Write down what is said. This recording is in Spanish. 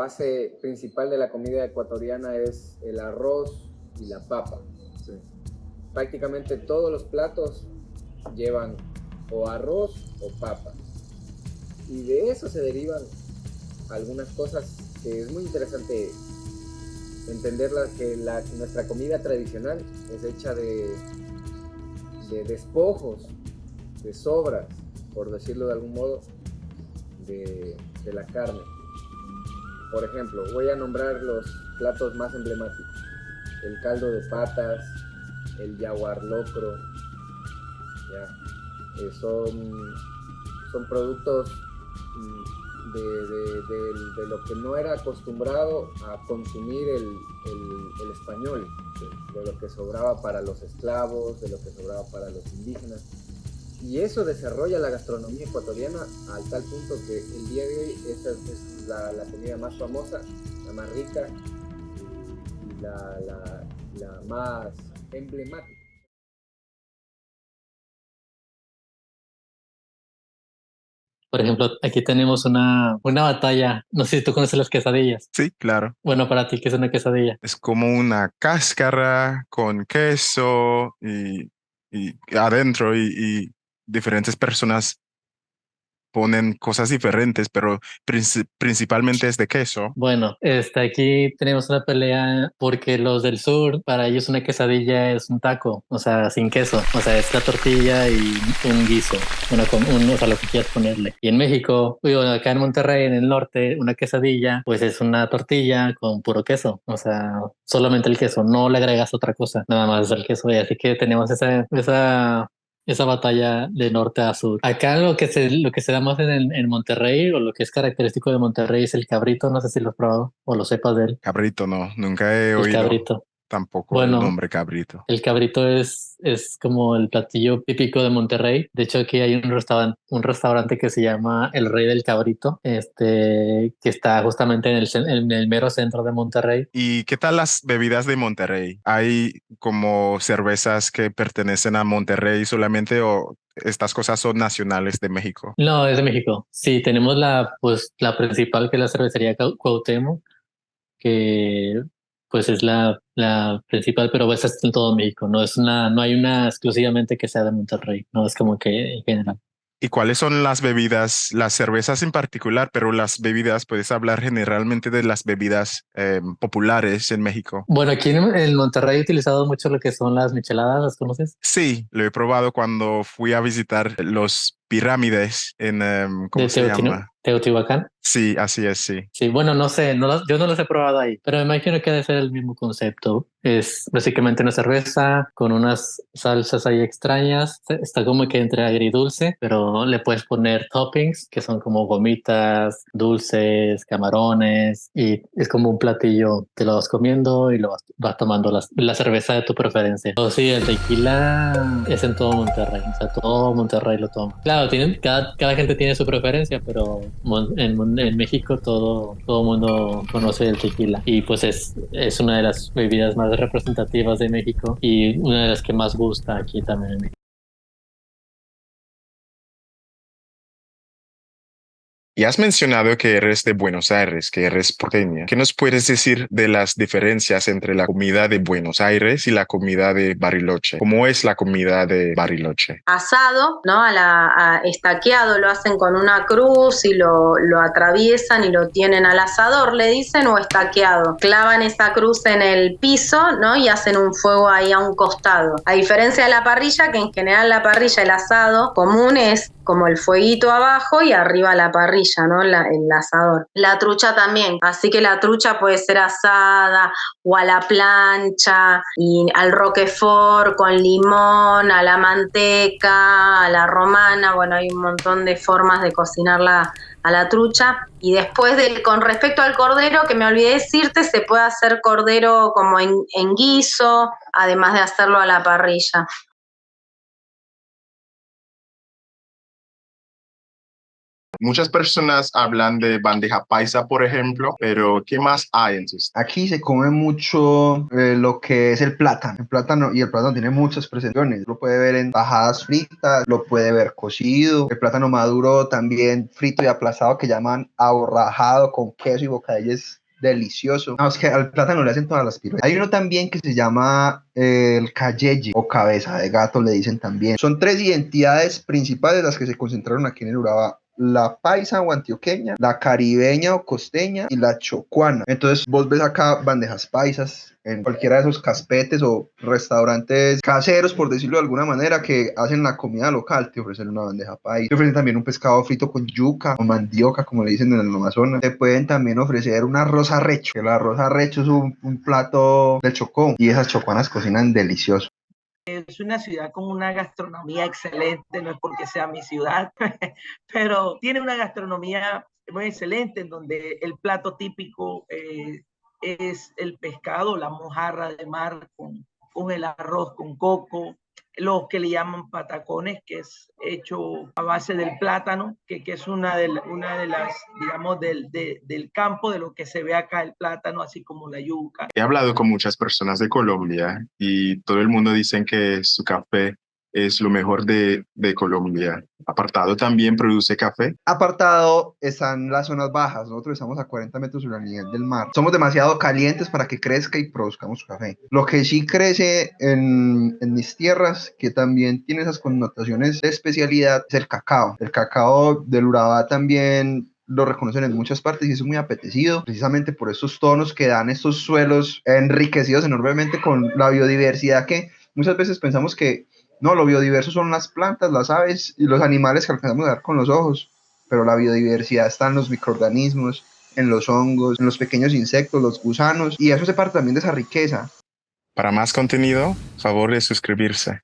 base principal de la comida ecuatoriana es el arroz y la papa. Sí. Prácticamente todos los platos llevan o arroz o papa. Y de eso se derivan algunas cosas que es muy interesante entenderlas, que nuestra comida tradicional es hecha de despojos, de sobras, por decirlo de algún modo, de la carne. Por ejemplo, voy a nombrar los platos más emblemáticos: el caldo de patas, el yaguar locro, son productos de lo que no era acostumbrado a consumir el español, de lo que sobraba para los esclavos, de lo que sobraba para los indígenas. Y eso desarrolla la gastronomía ecuatoriana al tal punto que el día de hoy esa es la comida más famosa, la más rica y la más emblemática. Por ejemplo, aquí tenemos una batalla. No sé si tú conoces las quesadillas. Sí, claro. Bueno, para ti, ¿qué es una quesadilla? Es como una cáscara con queso y adentro y diferentes personas ponen cosas diferentes, pero principalmente es de queso. Bueno, aquí tenemos una pelea porque los del sur, para ellos una quesadilla es un taco, o sea, sin queso, o sea, es la tortilla y un guiso, o sea, lo que quieras ponerle. Y en México, acá en Monterrey, en el norte, una quesadilla, pues es una tortilla con puro queso, o sea, solamente el queso, no le agregas otra cosa, nada más el queso. Y así que tenemos esa batalla de norte a sur. Acá lo que se da más en Monterrey, o lo que es característico de Monterrey, es el cabrito. No sé si lo has probado o lo sepas de él. Cabrito, no, nunca he El oído cabrito. tampoco el Bueno, nombre cabrito. el cabrito es como el platillo típico de Monterrey. De hecho, aquí hay un restaurante que se llama El Rey del Cabrito, que está justamente en el mero centro de Monterrey. ¿Y qué tal las bebidas de Monterrey? ¿Hay como cervezas que pertenecen a Monterrey solamente o estas cosas son nacionales de México? No, es de México. Sí, tenemos pues, la principal, que es la cervecería Cuauhtémoc, que pues es la principal, pero esa es en todo México. No hay una exclusivamente que sea de Monterrey. No es como que en general. ¿Y cuáles son las bebidas, las cervezas en particular, pero las bebidas, puedes hablar generalmente de las bebidas populares en México? Bueno, aquí en Monterrey he utilizado mucho lo que son las micheladas. ¿Las conoces? Sí, lo he probado cuando fui a visitar los pirámides en, ¿cómo De se llama? Teotihuacán. Sí, así es, sí. Sí, bueno, no sé, yo no los he probado ahí, pero me imagino que debe ser el mismo concepto. Es básicamente una cerveza con unas salsas ahí extrañas. Está como que entre agridulce, pero le puedes poner toppings que son como gomitas, dulces, camarones, y es como un platillo. Te lo vas comiendo y vas tomando la cerveza de tu preferencia. O sí, el tequila es en todo Monterrey, o sea, todo Monterrey lo toma. Claro, cada gente tiene su preferencia, pero en México todo mundo conoce el tequila, y pues es una de las bebidas más representativas de México y una de las que más gusta aquí también en México. Y has mencionado que eres de Buenos Aires, que eres porteña. ¿Qué nos puedes decir de las diferencias entre la comida de Buenos Aires y la comida de Bariloche? ¿Cómo es la comida de Bariloche? Asado, ¿no? Estaqueado, lo hacen con una cruz y lo atraviesan y lo tienen al asador, le dicen, o estaqueado. Clavan esa cruz en el piso, ¿no? Y hacen un fuego ahí a un costado. A diferencia de la parrilla, que en general la parrilla, el asado común es como el fueguito abajo y arriba la parrilla, ¿no? El asador. La trucha también, así que la trucha puede ser asada o a la plancha, y al roquefort con limón, a la manteca, a la romana. Bueno, hay un montón de formas de cocinarla a la trucha. Y después, con respecto al cordero, que me olvidé decirte, se puede hacer cordero como en guiso, además de hacerlo a la parrilla. Muchas personas hablan de bandeja paisa, por ejemplo, pero ¿qué más hay entonces? Aquí se come mucho lo que es el plátano. Y el plátano tiene muchas presentaciones. Lo puede ver en tajadas fritas, lo puede ver cocido. El plátano maduro también frito y aplastado que llaman aborrajado con queso y bocadillo es delicioso. No, es que al plátano le hacen todas las piruetas. Hay uno también que se llama el cayeye o cabeza de gato, le dicen también. Son 3 identidades principales las que se concentraron aquí en el Urabá: la paisa o antioqueña, la caribeña o costeña y la chocuana. Entonces vos ves acá bandejas paisas en cualquiera de esos caspetes o restaurantes caseros, por decirlo de alguna manera, que hacen la comida local. Te ofrecen una bandeja paisa, te ofrecen también un pescado frito con yuca o mandioca, como le dicen en el Amazonas. Te pueden también ofrecer un arroz arrecho, que el arroz arrecho es un plato del Chocó, y esas chocuanas cocinan delicioso. Es una ciudad con una gastronomía excelente, no es porque sea mi ciudad, pero tiene una gastronomía muy excelente en donde el plato típico es el pescado, la mojarra de mar con el arroz con coco, lo que le llaman patacones, que es hecho a base del plátano, que es una de las, digamos, del campo, de lo que se ve acá el plátano, así como la yuca. He hablado con muchas personas de Colombia y todo el mundo dicen que su café es lo mejor de Colombia. Apartado también produce café. Apartado están las zonas bajas. Nosotros estamos a 40 metros sobre el nivel del mar. Somos demasiado calientes para que crezca y produzcamos café. Lo que sí crece en mis tierras, que también tiene esas connotaciones de especialidad, es el cacao. El cacao del Urabá también lo reconocen en muchas partes y es muy apetecido, precisamente por estos tonos que dan estos suelos enriquecidos enormemente con la biodiversidad, que muchas veces pensamos que no, lo biodiverso son las plantas, las aves y los animales que alcanzamos a ver con los ojos, pero la biodiversidad está en los microorganismos, en los hongos, en los pequeños insectos, los gusanos, y eso hace parte también de esa riqueza. Para más contenido, favor de suscribirse.